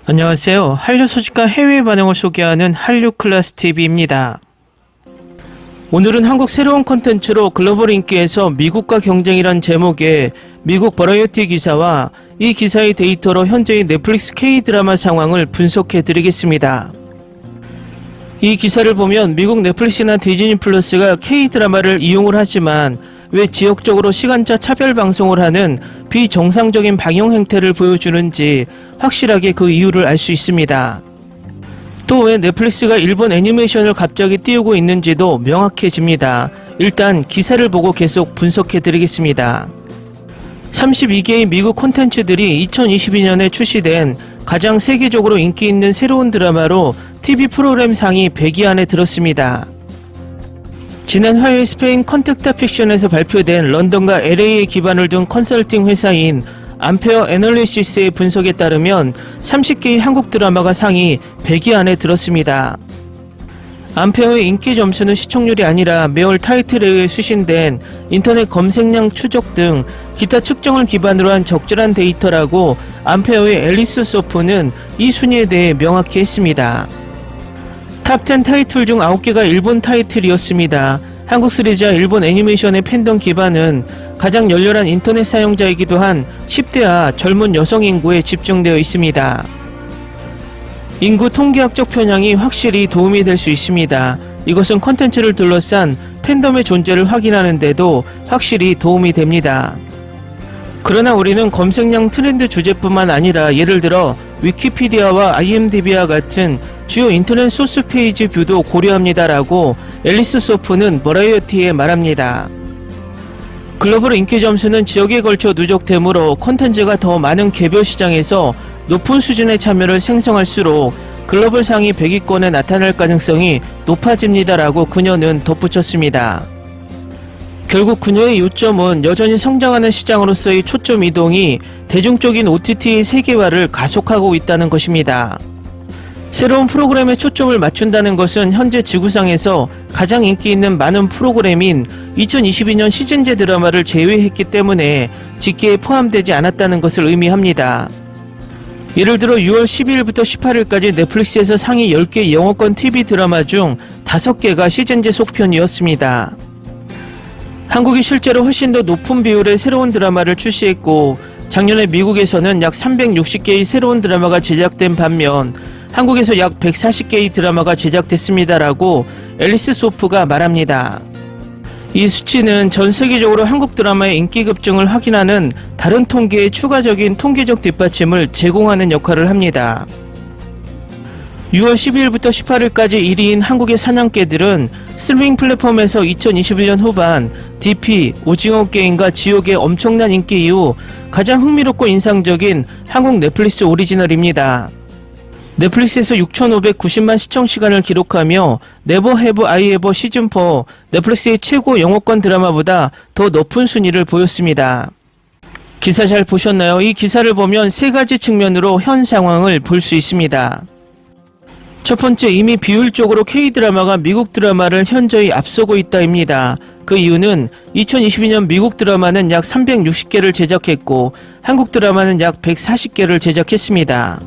안녕하세요. 한류 소식과 해외 반응을 소개하는 한류클래스TV입니다. 오늘은 한국 새로운 콘텐츠로 글로벌 인기에서 미국과 경쟁이란 제목의 미국 버라이어티 기사와 이 기사의 데이터로 현재의 넷플릭스 K-드라마 상황을 분석해 드리겠습니다. 이 기사를 보면 미국 넷플릭스나 디즈니 플러스가 K-드라마를 이용을 하지만 왜 지역적으로 시간차 차별 방송을 하는 비정상적인 방영 행태를 보여주는지 확실하게 그 이유를 알 수 있습니다. 또 왜 넷플릭스가 일본 애니메이션을 갑자기 띄우고 있는지도 명확해집니다. 일단 기사를 보고 계속 분석해 드리겠습니다. 32개의 미국 콘텐츠들이 2022년에 출시된 가장 세계적으로 인기 있는 새로운 드라마로 TV 프로그램 상위 100위 안에 들었습니다. 지난 화요일 스페인 컨택타 픽션에서 발표된 런던과 LA에 기반을 둔 컨설팅 회사인 암페어 애널리시스의 분석에 따르면 30개의 한국 드라마가 상위 100위 안에 들었습니다. 암페어의 인기 점수는 시청률이 아니라 매월 타이틀에 의해 수신된 인터넷 검색량 추적 등 기타 측정을 기반으로 한 적절한 데이터라고 암페어의 앨리스 소프는 이 순위에 대해 명확히 했습니다. 탑10 타이틀 중 9개가 일본 타이틀이었습니다. 한국 시리즈와 일본 애니메이션의 팬덤 기반은 가장 열렬한 인터넷 사용자이기도 한 10대와 젊은 여성 인구에 집중되어 있습니다. 인구 통계학적 편향이 확실히 도움이 될 수 있습니다. 이것은 콘텐츠를 둘러싼 팬덤의 존재를 확인하는 데도 확실히 도움이 됩니다. 그러나 우리는 검색량 트렌드 주제뿐만 아니라 예를 들어 위키피디아와 IMDb와 같은 주요 인터넷 소스 페이지 뷰도 고려합니다라고 앨리스 소프는 버라이어티에 말합니다. 글로벌 인기 점수는 지역에 걸쳐 누적되므로 콘텐츠가 더 많은 개별 시장에서 높은 수준의 참여를 생성할수록 글로벌 상위 100위권에 나타날 가능성이 높아집니다라고 그녀는 덧붙였습니다. 결국 그녀의 요점은 여전히 성장하는 시장으로서의 초점 이동이 대중적인 OTT의 세계화를 가속하고 있다는 것입니다. 새로운 프로그램에 초점을 맞춘다는 것은 현재 지구상에서 가장 인기 있는 많은 프로그램인 2022년 시즌제 드라마를 제외했기 때문에 집계에 포함되지 않았다는 것을 의미합니다. 예를 들어 6월 12일부터 18일까지 넷플릭스에서 상위 10개 영어권 TV 드라마 중 5개가 시즌제 속편이었습니다. 한국이 실제로 훨씬 더 높은 비율의 새로운 드라마를 출시했고 작년에 미국에서는 약 360개의 새로운 드라마가 제작된 반면 한국에서 약 140개의 드라마가 제작됐습니다라고 앨리스 소프가 말합니다. 이 수치는 전 세계적으로 한국 드라마의 인기 급증을 확인하는 다른 통계의 추가적인 통계적 뒷받침을 제공하는 역할을 합니다. 6월 12일부터 18일까지 1위인 한국의 사냥개들은 스트리밍 플랫폼에서 2021년 후반 DP, 오징어 게임과 지옥의 엄청난 인기 이후 가장 흥미롭고 인상적인 한국 넷플릭스 오리지널입니다. 넷플릭스에서 6,590만 시청 시간을 기록하며 네버 해브 아이 에버 시즌4 넷플릭스의 최고 영어권 드라마보다 더 높은 순위를 보였습니다. 기사 잘 보셨나요? 이 기사를 보면 세 가지 측면으로 현 상황을 볼 수 있습니다. 첫 번째, 이미 비율적으로 K-드라마가 미국 드라마를 현저히 앞서고 있다입니다. 그 이유는 2022년 미국 드라마는 약 360개를 제작했고 한국 드라마는 약 140개를 제작했습니다.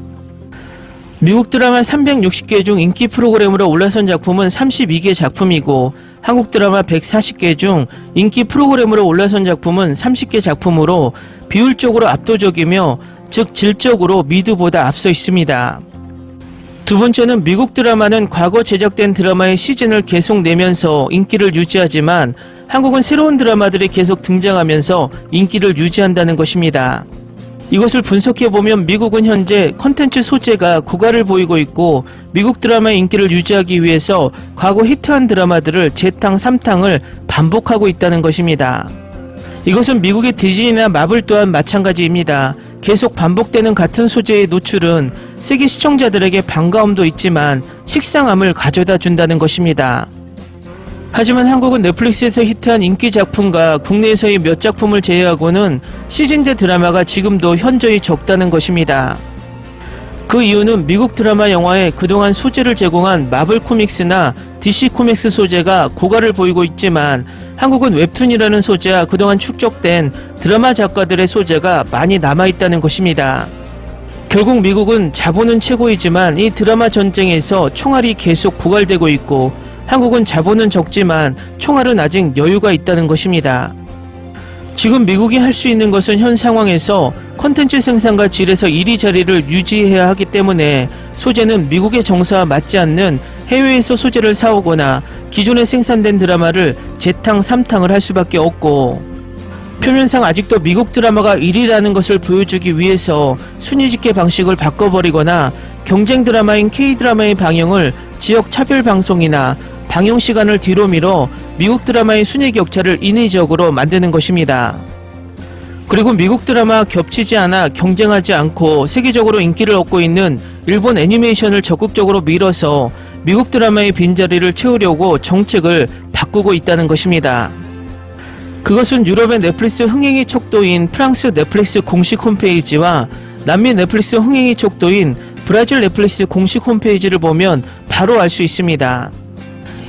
미국 드라마 360개 중 인기 프로그램으로 올라선 작품은 32개 작품이고 한국 드라마 140개 중 인기 프로그램으로 올라선 작품은 30개 작품으로 비율적으로 압도적이며 즉 질적으로 미드보다 앞서 있습니다. 두 번째는 미국 드라마는 과거 제작된 드라마의 시즌을 계속 내면서 인기를 유지하지만 한국은 새로운 드라마들이 계속 등장하면서 인기를 유지한다는 것입니다. 이것을 분석해보면 미국은 현재 컨텐츠 소재가 고갈을 보이고 있고 미국 드라마의 인기를 유지하기 위해서 과거 히트한 드라마들을 재탕 3탕을 반복하고 있다는 것입니다. 이것은 미국의 디즈니나 마블 또한 마찬가지입니다. 계속 반복되는 같은 소재의 노출은 세계 시청자들에게 반가움도 있지만 식상함을 가져다 준다는 것입니다. 하지만 한국은 넷플릭스에서 히트한 인기 작품과 국내에서의 몇 작품을 제외하고는 시즌제 드라마가 지금도 현저히 적다는 것입니다. 그 이유는 미국 드라마 영화에 그동안 소재를 제공한 마블 코믹스나 DC 코믹스 소재가 고갈을 보이고 있지만 한국은 웹툰이라는 소재와 그동안 축적된 드라마 작가들의 소재가 많이 남아있다는 것입니다. 결국 미국은 자본은 최고이지만 이 드라마 전쟁에서 총알이 계속 고갈되고 있고 한국은 자본은 적지만 총알은 아직 여유가 있다는 것입니다. 지금 미국이 할 수 있는 것은 현 상황에서 콘텐츠 생산과 질에서 이리저리를 유지해야 하기 때문에 소재는 미국의 정서와 맞지 않는 해외에서 소재를 사오거나 기존에 생산된 드라마를 재탕, 3탕을 할 수밖에 없고, 표면상 아직도 미국 드라마가 1위라는 것을 보여주기 위해서 순위집계 방식을 바꿔버리거나 경쟁 드라마인 K드라마의 방영을 지역 차별 방송이나 방영 시간을 뒤로 미뤄 미국 드라마의 순위 격차를 인위적으로 만드는 것입니다. 그리고 미국 드라마 겹치지 않아 경쟁하지 않고 세계적으로 인기를 얻고 있는 일본 애니메이션을 적극적으로 밀어서 미국 드라마의 빈자리를 채우려고 정책을 바꾸고 있다는 것입니다. 그것은 유럽의 넷플릭스 흥행의 척도인 프랑스 넷플릭스 공식 홈페이지와 남미 넷플릭스 흥행의 척도인 브라질 넷플릭스 공식 홈페이지를 보면 바로 알 수 있습니다.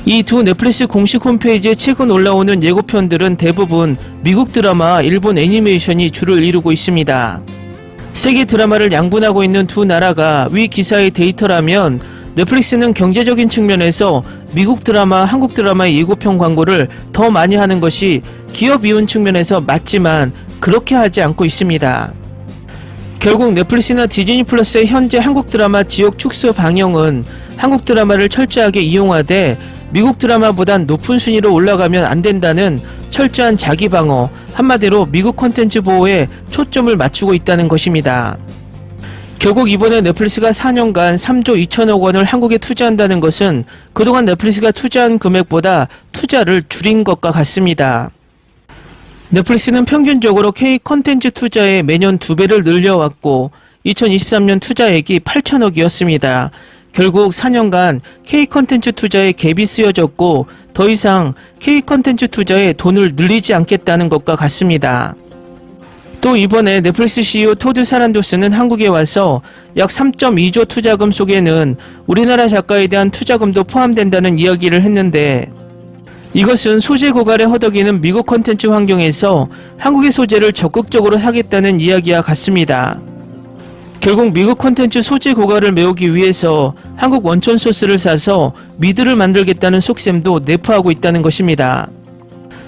이 두 넷플릭스 공식 홈페이지에 최근 올라오는 예고편들은 대부분 미국 드라마와 일본 애니메이션이 주를 이루고 있습니다. 세계 드라마를 양분하고 있는 두 나라가 위 기사의 데이터라면 넷플릭스는 경제적인 측면에서 미국 드라마, 한국 드라마의 예고편 광고를 더 많이 하는 것이 기업 이윤 측면에서 맞지만 그렇게 하지 않고 있습니다. 결국 넷플릭스나 디즈니 플러스의 현재 한국 드라마 지역 축소 방영은 한국 드라마를 철저하게 이용하되 미국 드라마보단 높은 순위로 올라가면 안 된다는 철저한 자기 방어, 한마디로 미국 콘텐츠 보호에 초점을 맞추고 있다는 것입니다. 결국 이번에 넷플릭스가 4년간 3조 2천억 원을 한국에 투자한다는 것은 그동안 넷플릭스가 투자한 금액보다 투자를 줄인 것과 같습니다. 넷플릭스는 평균적으로 K 콘텐츠 투자에 매년 2배를 늘려왔고 2023년 투자액이 8천억이었습니다. 결국 4년간 K 콘텐츠 투자에 갭이 쓰여졌고 더 이상 K 콘텐츠 투자에 돈을 늘리지 않겠다는 것과 같습니다. 또 이번에 넷플릭스 CEO 토드 사란도스는 한국에 와서 약 3.2조 투자금 속에는 우리나라 작가에 대한 투자금도 포함된다는 이야기를 했는데, 이것은 소재 고갈에 허덕이는 미국 콘텐츠 환경에서 한국의 소재를 적극적으로 사겠다는 이야기와 같습니다. 결국 미국 콘텐츠 소재 고갈을 메우기 위해서 한국 원천 소스를 사서 미드를 만들겠다는 속셈도 내포하고 있다는 것입니다.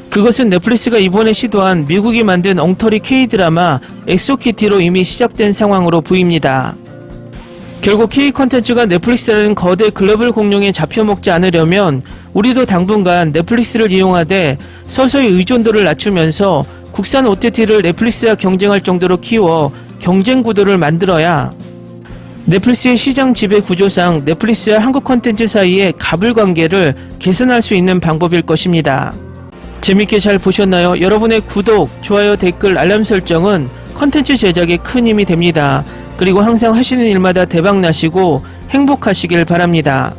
그것은 넷플릭스가 이번에 시도한 미국이 만든 엉터리 K드라마 엑소키티로 이미 시작된 상황으로 보입니다. 결국 K 콘텐츠가 넷플릭스라는 거대 글로벌 공룡에 잡혀먹지 않으려면 우리도 당분간 넷플릭스를 이용하되 서서히 의존도를 낮추면서 국산 OTT를 넷플릭스와 경쟁할 정도로 키워 경쟁 구도를 만들어야 넷플릭스의 시장 지배 구조상 넷플릭스와 한국 콘텐츠 사이의 갑을 관계를 개선할 수 있는 방법일 것입니다. 재밌게 잘 보셨나요? 여러분의 구독, 좋아요, 댓글, 알람 설정은 콘텐츠 제작에 큰 힘이 됩니다. 그리고 항상 하시는 일마다 대박 나시고 행복하시길 바랍니다.